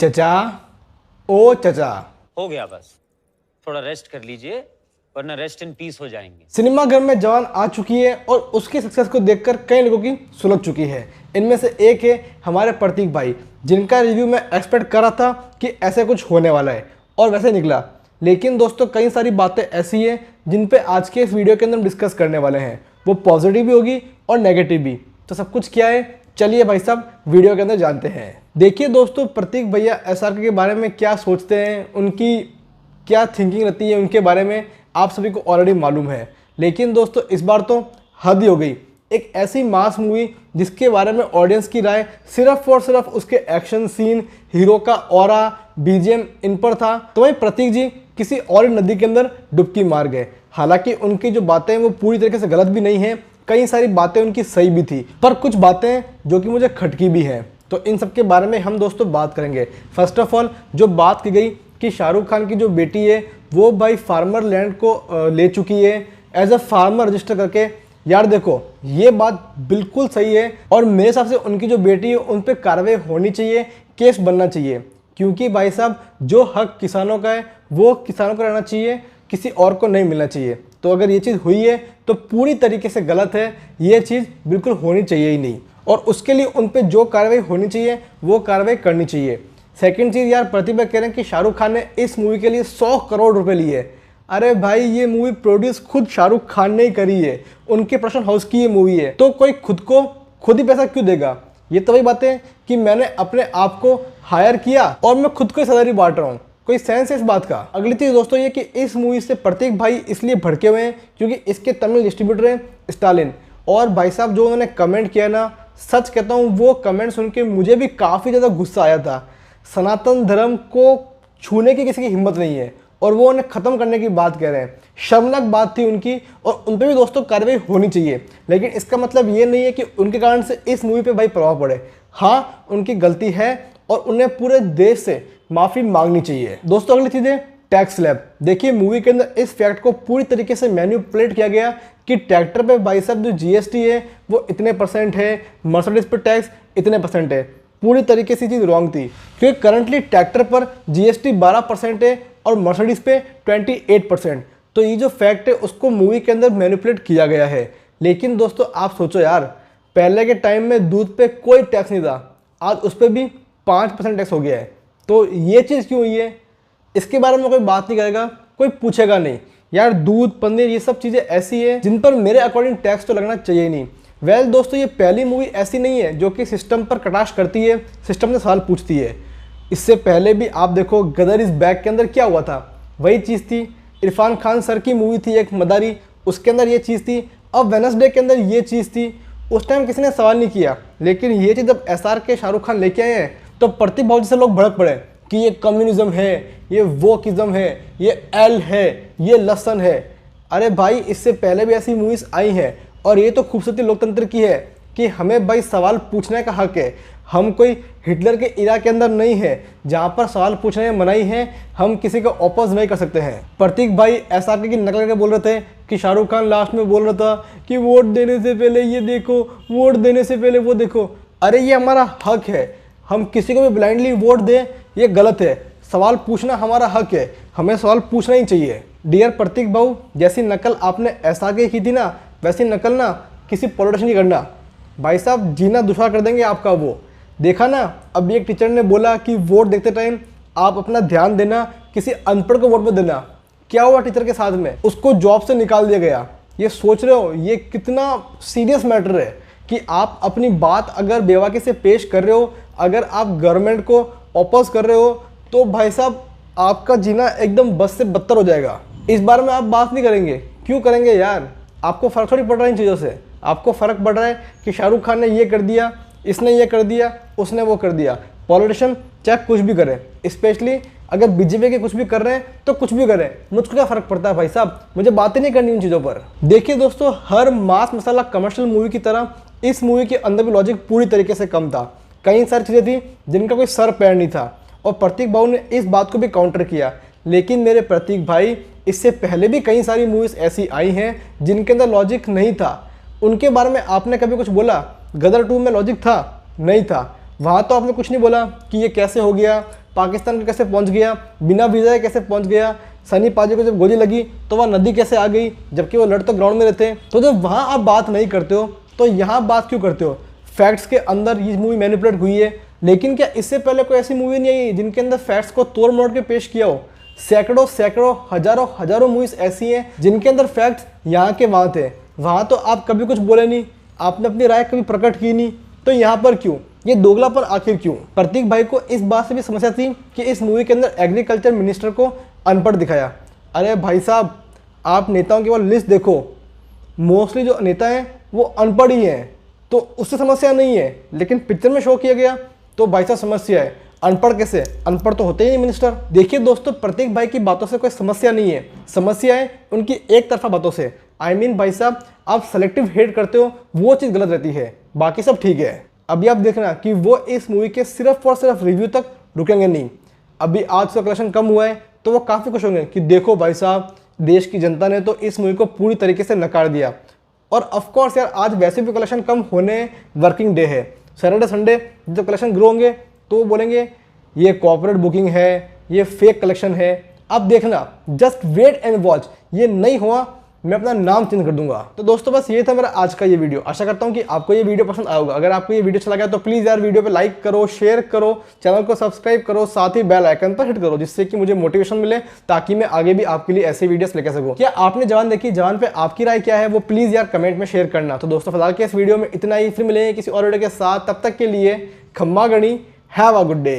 चचा, ओ चचा। हो गया बस, थोड़ा रेस्ट कर लीजिए वरना रेस्ट इन पीस हो जाएंगे। सिनेमा घर में जवान आ चुकी है और उसकी सक्सेस को देखकर कई लोगों की सुलग चुकी है। इनमें से एक है हमारे प्रतीक भाई, जिनका रिव्यू मैं एक्सपेक्ट कर रहा था कि ऐसे कुछ होने वाला है और वैसे निकला। लेकिन दोस्तों कई सारी बातें ऐसी हैं जिन पे आज के इस वीडियो के अंदर हम डिस्कस करने वाले हैं। वो पॉजिटिव भी होगी और नेगेटिव भी। तो सब कुछ क्या है, चलिए भाई साहब वीडियो के अंदर जानते हैं। देखिए दोस्तों, प्रतीक भैया एसआरके के बारे में क्या सोचते हैं, उनकी क्या थिंकिंग रहती है उनके बारे में आप सभी को ऑलरेडी मालूम है। लेकिन दोस्तों इस बार तो हद ही हो गई। एक ऐसी मास मूवी जिसके बारे में ऑडियंस की राय सिर्फ और सिर्फ उसके एक्शन सीन, हीरो का ऑरा, बीजीएम इन पर था। तो वहीं प्रतीक जी किसी और नदी के अंदर डुबकी मार गए। हालांकि उनकी जो बातें वो पूरी तरीके से गलत भी नहीं है, कई सारी बातें उनकी सही भी थी, पर कुछ बातें जो कि मुझे खटकी भी हैं। तो इन सब के बारे में हम दोस्तों बात करेंगे। फर्स्ट ऑफ ऑल जो बात की गई कि शाहरुख खान की जो बेटी है वो भाई फार्मर लैंड को ले चुकी है एज अ फार्मर रजिस्टर करके। यार देखो, ये बात बिल्कुल सही है और मेरे हिसाब से उनकी जो बेटी है उन पर कार्रवाई होनी चाहिए, केस बनना चाहिए। क्योंकि भाई साहब जो हक किसानों का है वो किसानों को रहना चाहिए, किसी और को नहीं मिलना चाहिए। तो अगर ये चीज़ हुई है तो पूरी तरीके से गलत है, ये चीज़ बिल्कुल होनी चाहिए ही नहीं। और उसके लिए उन पर जो कार्रवाई होनी चाहिए वो कार्रवाई करनी चाहिए। सेकंड चीज़, यार प्रतिभा कह रहे हैं कि शाहरुख खान ने इस मूवी के लिए 100 करोड़ रुपए लिए। अरे भाई, ये मूवी प्रोड्यूस खुद शाहरुख खान ने ही करी है, उनके प्रोडक्शन हाउस की ये मूवी है। तो कोई खुद ही पैसा क्यों देगा? ये तो वही बात है कि मैंने अपने आप को हायर किया और मैं खुद को ही सैलरी बांट रहा हूँ। कोई सेंस है इस बात का? अगली चीज़ दोस्तों ये कि इस मूवी से प्रतीक भाई इसलिए भड़के हुए हैं क्योंकि इसके तमिल डिस्ट्रीब्यूटर हैं स्टालिन। और भाई साहब जो उन्होंने कमेंट किया ना, सच कहता हूँ वो कमेंट सुन के मुझे भी काफ़ी ज़्यादा गुस्सा आया था। सनातन धर्म को छूने की किसी की हिम्मत नहीं है और वो उन्हें ख़त्म करने की बात कह रहे हैं। शर्मनाक बात थी उनकी और उन पर भी दोस्तों कार्रवाई होनी चाहिए। लेकिन इसका मतलब ये नहीं है कि उनके कारण से इस मूवी पे भाई प्रभाव पड़े। हाँ, उनकी गलती है और उन्हें पूरे देश से माफ़ी मांगनी चाहिए। दोस्तों अगली चीज़ है टैक्स स्लैब। देखिए मूवी के अंदर इस फैक्ट को पूरी तरीके से मैन्युपुलेट किया गया कि ट्रैक्टर पे भाई साहब जो जीएसटी है वो इतने % है, मर्सिडीज पे टैक्स इतने % है। पूरी तरीके से चीज़ रॉन्ग थी क्योंकि करंटली ट्रैक्टर पर जीएसटी 12% है और मर्सिडीज पे 28%। तो ये जो फैक्ट है उसको मूवी के अंदर मैनिपुलेट किया गया है। लेकिन दोस्तों आप सोचो यार, पहले के टाइम में दूध पे कोई टैक्स नहीं था, आज उस पर भी 5% टैक्स हो गया है। तो ये चीज़ क्यों हुई है इसके बारे में कोई बात नहीं करेगा, कोई पूछेगा नहीं। यार दूध, पनीर, ये सब चीज़ें ऐसी है जिन पर मेरे अकॉर्डिंग टैक्स तो लगना चाहिए ही नहीं। वेल दोस्तों, ये पहली मूवी ऐसी नहीं है जो कि सिस्टम पर कटाक्ष करती है, सिस्टम से सवाल पूछती है। इससे पहले भी आप देखो गदर इज बैक के अंदर क्या हुआ था, वही चीज़ थी। इरफान खान सर की मूवी थी एक मदारी, उसके अंदर ये चीज़ थी। अब वेडनेसडे के अंदर ये चीज़ थी। उस टाइम किसी ने सवाल नहीं किया। लेकिन ये चीज़ जब SRK शाहरुख खान लेके आए हैं तो प्रतीक भाव जैसे लोग भड़क पड़े कि ये कम्युनिज्म है, ये वोकिज्म है, ये एल है, ये लसन है। अरे भाई, इससे पहले भी ऐसी मूवीज़ आई हैं और ये तो खूबसूरती लोकतंत्र की है कि हमें भाई सवाल पूछने का हक है। हम कोई हिटलर के इरा के अंदर नहीं है जहाँ पर सवाल पूछने में मनाही है, हम किसी को ओपोज नहीं कर सकते हैं। प्रतीक भाई SRK की नकल करके बोल रहे थे कि शाहरुख खान लास्ट में बोल रहा था कि वोट देने से पहले ये देखो, वोट देने से पहले वो देखो। अरे ये हमारा हक है, हम किसी को भी ब्लाइंडली वोट दें ये गलत है। सवाल पूछना हमारा हक है, हमें सवाल पूछना ही चाहिए। डियर प्रतीक भाऊ, जैसी नकल आपने SRK की थी ना, वैसी नकल ना किसी पॉलिटिशियन की करना। भाई साहब जीना दुश्वार कर देंगे आपका। वो देखा ना, अभी एक टीचर ने बोला कि वोट देखते टाइम आप अपना ध्यान देना, किसी अनपढ़ को वोट मत देना। क्या हुआ टीचर के साथ में? उसको जॉब से निकाल दिया गया। ये सोच रहे हो ये कितना सीरियस मैटर है कि आप अपनी बात अगर बेवाकी से पेश कर रहे हो, अगर आप गवर्नमेंट को ऑपोज कर रहे हो तो भाई साहब आपका जीना एकदम बस से बदतर हो जाएगा। इस बारे में आप बात नहीं करेंगे, क्यों करेंगे यार? आपको फ़र्क थोड़ी पड़ रहा है इन चीज़ों से। आपको फ़र्क पड़ रहा है कि शाहरुख खान ने ये कर दिया, इसने ये कर दिया, उसने वो कर दिया। पॉलिटिशियन चाहे कुछ भी करे, स्पेशली अगर बीजेपी के कुछ भी कर रहे हैं तो कुछ भी करें, मुझको क्या फ़र्क पड़ता है भाई साहब? मुझे बातें नहीं करनी उन चीज़ों पर। देखिए दोस्तों, हर मास मसाला कमर्शियल मूवी की तरह इस मूवी के अंदर भी लॉजिक पूरी तरीके से कम था। कई सारी चीज़ें थी जिनका कोई सर पैर नहीं था और प्रतीक भाऊ ने इस बात को भी काउंटर किया। लेकिन मेरे प्रतीक भाई, इससे पहले भी कई सारी मूवीज़ ऐसी आई हैं जिनके अंदर लॉजिक नहीं था। उनके बारे में आपने कभी कुछ बोला? गदर 2 में लॉजिक था? नहीं था। वहाँ तो आपने कुछ नहीं बोला कि ये कैसे हो गया, पाकिस्तान में कैसे पहुंच गया, बिना वीज़ा के कैसे पहुंच गया, सनी पाजी को जब गोली लगी तो वह नदी कैसे आ गई, जबकि वो लड़ तो ग्राउंड में रहते। तो जब वहाँ आप बात नहीं करते हो तो यहाँ बात क्यों करते हो? फैक्ट्स के अंदर ये मूवी मैनिपुलेट हुई है, लेकिन क्या इससे पहले कोई ऐसी मूवी नहीं आई जिनके अंदर फैक्ट्स को तोड़ मोड़ के पेश किया हो? सैकड़ों हजारों मूवीज ऐसी हैं जिनके अंदर फैक्ट्स यहाँ के वहाँ थे, वहाँ तो आप कभी कुछ बोले नहीं, आपने अपनी राय कभी प्रकट की नहीं, तो यहाँ पर क्यों? ये दोगलापन आखिर क्यों? प्रतीक भाई को इस बात से भी समस्या थी कि इस मूवी के अंदर एग्रीकल्चर मिनिस्टर को अनपढ़ दिखाया। अरे भाई साहब, आप नेताओं की वो लिस्ट देखो, मोस्टली जो नेता हैं वो अनपढ़ ही हैं, तो उससे समस्या नहीं है, लेकिन पिक्चर में शो किया गया तो भाई साहब समस्या है। अनपढ़ कैसे? अनपढ़ तो होते ही नहीं मिनिस्टर। देखिए दोस्तों, प्रतीक भाई की बातों से कोई समस्या नहीं है, समस्या है उनकी एक तरफा बातों से। भाई साहब, आप सेलेक्टिव हेट करते हो, वो चीज़ गलत रहती है, बाकी सब ठीक है। अभी आप देखना कि वो इस मूवी के सिर्फ और सिर्फ रिव्यू तक रुकेंगे नहीं। अभी आज का कलेक्शन कम हुआ है तो वो काफ़ी खुश होंगे कि देखो भाई साहब, देश की जनता ने तो इस मूवी को पूरी तरीके से नकार दिया। और ऑफकोर्स यार, आज वैसे भी कलेक्शन कम होने वर्किंग डे है, सैटरडे संडे जब कलेक्शन ग्रो होंगे तो वो बोलेंगे ये कॉर्पोरेट बुकिंग है, ये फेक कलेक्शन है। अब देखना, जस्ट वेट एंड वॉच, ये नहीं हुआ मैं अपना नाम चेंज कर दूंगा। तो दोस्तों बस ये था मेरा आज का ये वीडियो। आशा करता हूँ कि आपको ये वीडियो पसंद आया होगा। अगर आपको ये वीडियो अच्छा लगा तो प्लीज़ यार वीडियो पे लाइक करो, शेयर करो, चैनल को सब्सक्राइब करो, साथ ही बेल आइकन पर हिट करो, जिससे कि मुझे मोटिवेशन मिले, ताकि मैं आगे भी आपके लिए ऐसे वीडियोस लेकर सकूँ। क्या आपने जवान देखी? जवान पे आपकी राय क्या है वो प्लीज़ यार कमेंट में शेयर करना। तो दोस्तों फिलहाल के इस वीडियो में इतना ही, फिर मिलेंगे किसी और वीडियो के साथ। तब तक के लिए खम्मा गणी, हैव अ गुड डे।